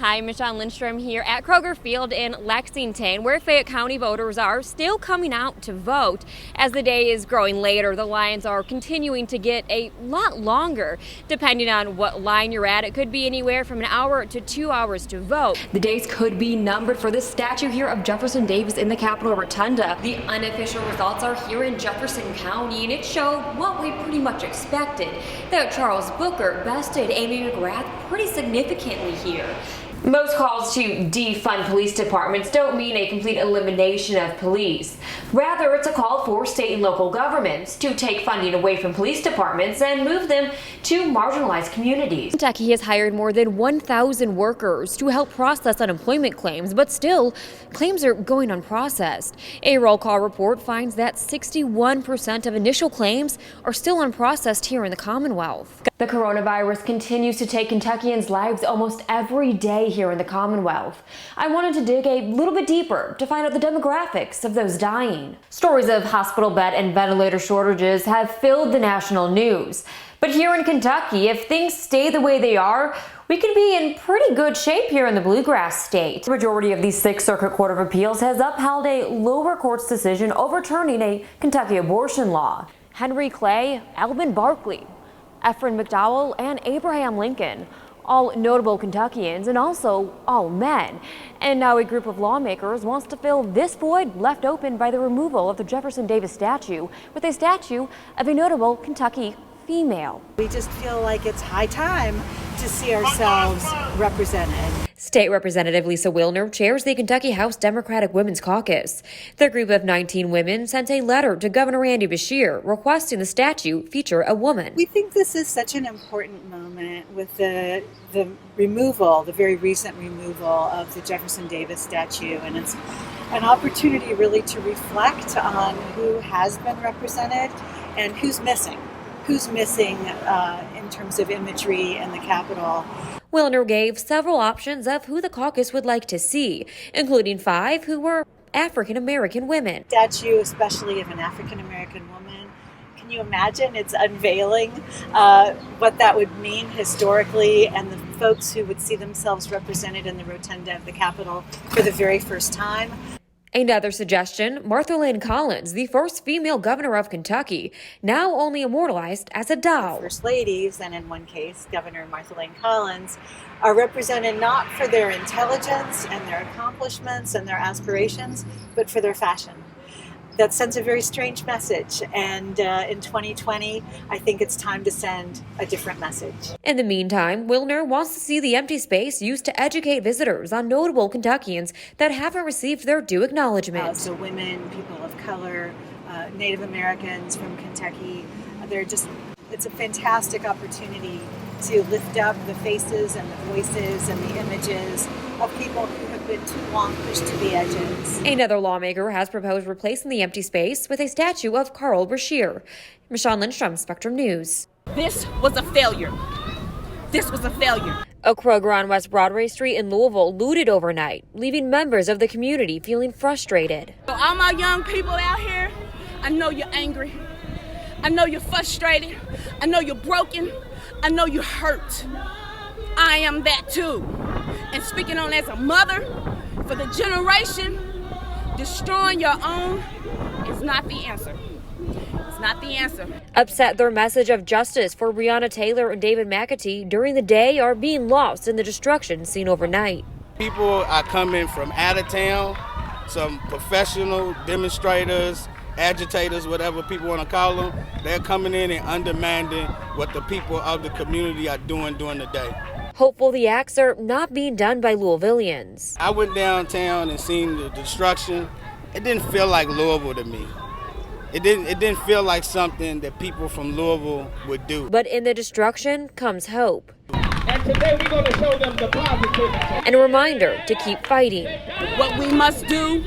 Hi, Michon Lindstrom here at Kroger Field in Lexington, where Fayette County voters are still coming out to vote. As the day is growing later, the lines are continuing to get a lot longer. Depending on what line you're at, it could be anywhere from an hour to 2 hours to vote. The days could be numbered for this statue here of Jefferson Davis in the Capitol Rotunda. The unofficial results are here in Jefferson County, and it showed what we pretty much expected, that Charles Booker bested Amy McGrath pretty significantly here. Most calls to defund police departments don't mean a complete elimination of police. Rather, it's a call for state and local governments to take funding away from police departments and move them to marginalized communities. Kentucky has hired more than 1,000 workers to help process unemployment claims, but still, claims are going unprocessed. A roll call report finds that 61% of initial claims are still unprocessed here in the Commonwealth. The coronavirus continues to take Kentuckians' lives almost every day here in the Commonwealth. I wanted to dig a little bit deeper to find out the demographics of those dying. Stories of hospital bed and ventilator shortages have filled the national news. But here in Kentucky, if things stay the way they are, we could be in pretty good shape here in the Bluegrass state. The majority of the Sixth Circuit Court of Appeals has upheld a lower court's decision overturning a Kentucky abortion law. Henry Clay, Alvin Barkley, Ephraim McDowell, and Abraham Lincoln, all notable Kentuckians and also all men. And now a group of lawmakers wants to fill this void left open by the removal of the Jefferson Davis statue with a statue of a notable Kentucky female. We just feel like it's high time to see ourselves represented. State Representative Lisa Wilner chairs the Kentucky House Democratic Women's Caucus. The group of 19 women sent a letter to Governor Andy Beshear requesting the statue feature a woman. We think this is such an important moment with the removal, the very recent removal of the Jefferson Davis statue, and it's an opportunity really to reflect on who has been represented and who's missing. Who's missing in terms of imagery in the Capitol. Wilner gave several options of who the caucus would like to see, including 5 who were African American women. Statue, especially of an African American woman. Can you imagine its unveiling what that would mean historically, and the folks who would see themselves represented in the rotunda of the Capitol for the very first time? Another suggestion, Martha Lane Collins, the first female governor of Kentucky, now only immortalized as a doll. First ladies, and in one case, Governor Martha Lane Collins, are represented not for their intelligence and their accomplishments and their aspirations, but for their fashion. That sends a very strange message, and in 2020, I think it's time to send a different message. In the meantime, Wilner wants to see the empty space used to educate visitors on notable Kentuckians that haven't received their due acknowledgement. So women, people of color, Native Americans from Kentucky, it's a fantastic opportunity to lift up the faces and the voices and the images of people who have been too long pushed to the edges. Another lawmaker has proposed replacing the empty space with a statue of Carl Brashear. Michon Lindstrom, Spectrum News. This was a failure. This was a failure. A Kroger on West Broadway Street in Louisville looted overnight, leaving members of the community feeling frustrated. So all my young people out here, I know you're angry. I know you're frustrated. I know you're broken. I know you're hurt. I am that too. And speaking on as a mother, for the generation, destroying your own is not the answer. It's not the answer. Upset, their message of justice for Breonna Taylor and David McAtee during the day are being lost in the destruction seen overnight. People are coming from out of town, some professional demonstrators, agitators, whatever people want to call them. They're coming in and undermining what the people of the community are doing during the day. Hopeful the acts are not being done by Louisvillians. I went downtown and seen the destruction. It didn't feel like Louisville to me. It didn't feel like something that people from Louisville would do. But in the destruction comes hope. And today we're going to show them the positive. And a reminder to keep fighting. What we must do,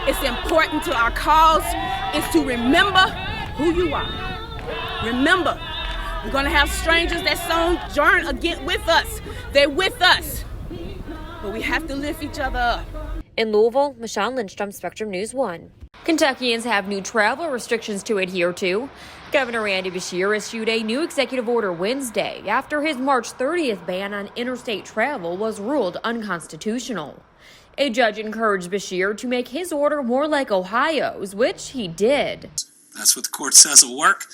it's important to our cause, is to remember who you are. Remember, we're going to have strangers that sojourn again with us. They're with us. But we have to lift each other up. In Louisville, Michon Lindstrom, Spectrum News 1. Kentuckians have new travel restrictions to adhere to. Governor Andy Beshear issued a new executive order Wednesday after his March 30th ban on interstate travel was ruled unconstitutional. A judge encouraged Beshear to make his order more like Ohio's, which he did. That's what the court says will work.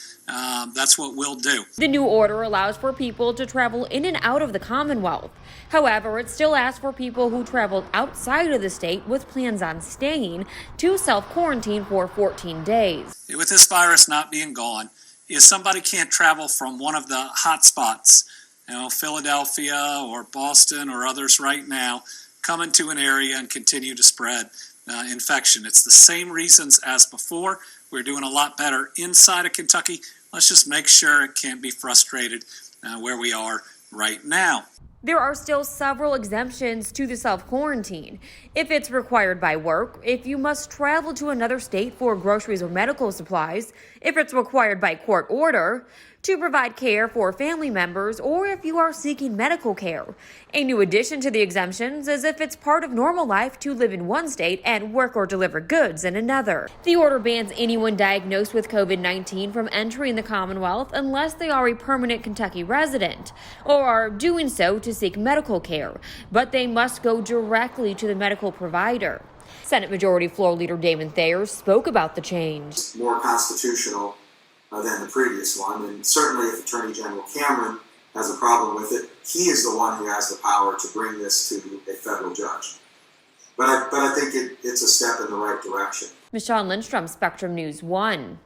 That's what we'll do. The new order allows for people to travel in and out of the Commonwealth. However, it still asks for people who traveled outside of the state with plans on staying to self-quarantine for 14 days. With this virus not being gone, if somebody can't travel from one of the hot spots, Philadelphia or Boston or others right now, come into an area and continue to spread infection. It's the same reasons as before. We're doing a lot better inside of Kentucky. Let's just make sure it can't be frustrated where we are right now. There are still several exemptions to the self-quarantine. If it's required by work, if you must travel to another state for groceries or medical supplies, if it's required by court order, to provide care for family members, or if you are seeking medical care. A new addition to the exemptions is if it's part of normal life to live in one state and work or deliver goods in another. The order bans anyone diagnosed with COVID-19 from entering the Commonwealth unless they are a permanent Kentucky resident or are doing so to seek medical care, but they must go directly to the medical provider. Senate Majority Floor Leader Damon Thayer spoke about the change. More constitutional than the previous one, and certainly if Attorney General Cameron has a problem with it, he is the one who has the power to bring this to a federal judge. But I think it's a step in the right direction. Michon Lindstrom, Spectrum News 1.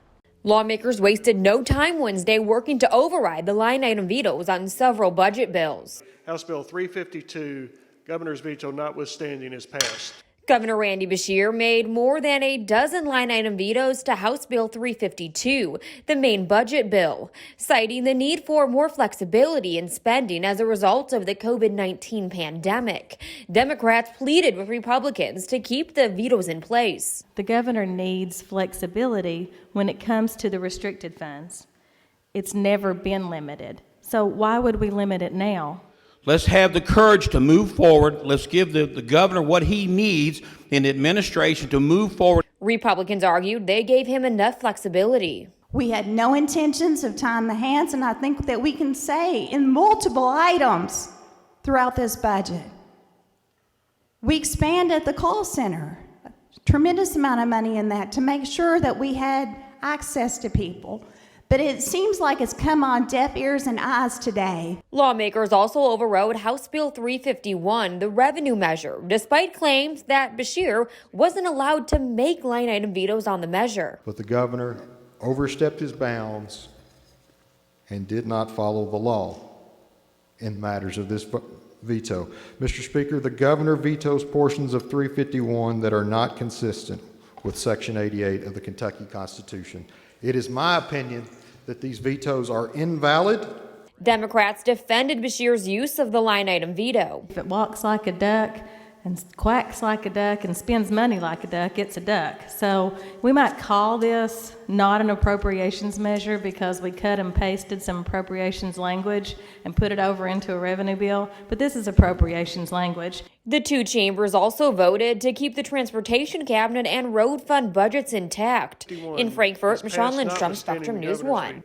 Lawmakers wasted no time Wednesday working to override the line item vetoes on several budget bills. House Bill 352, governor's veto notwithstanding, is passed. Governor Randy Beshear made more than a dozen line-item vetoes to House Bill 352, the main budget bill, citing the need for more flexibility in spending as a result of the COVID-19 pandemic. Democrats pleaded with Republicans to keep the vetoes in place. The governor needs flexibility when it comes to the restricted funds. It's never been limited. So why would we limit it now? Let's have the courage to move forward. Let's give the governor what he needs in the administration to move forward. Republicans argued they gave him enough flexibility. We had no intentions of tying the hands, and I think that we can say in multiple items throughout this budget. We expanded the call center, a tremendous amount of money in that to make sure that we had access to people. But it seems like it's come on deaf ears and eyes today. Lawmakers also overrode House Bill 351, the revenue measure, despite claims that Beshear wasn't allowed to make line-item vetoes on the measure. But the governor overstepped his bounds and did not follow the law in matters of this veto. Mr. Speaker, the governor vetoes portions of 351 that are not consistent with Section 88 of the Kentucky Constitution. It is my opinion that these vetoes are invalid. Democrats defended Beshear's use of the line-item veto. If it walks like a duck and quacks like a duck and spends money like a duck, it's a duck. So we might call this not an appropriations measure because we cut and pasted some appropriations language and put it over into a revenue bill, but this is appropriations language. The two chambers also voted to keep the transportation cabinet and road fund budgets intact. In Frankfort, Michon Lindstrom, Spectrum News 1.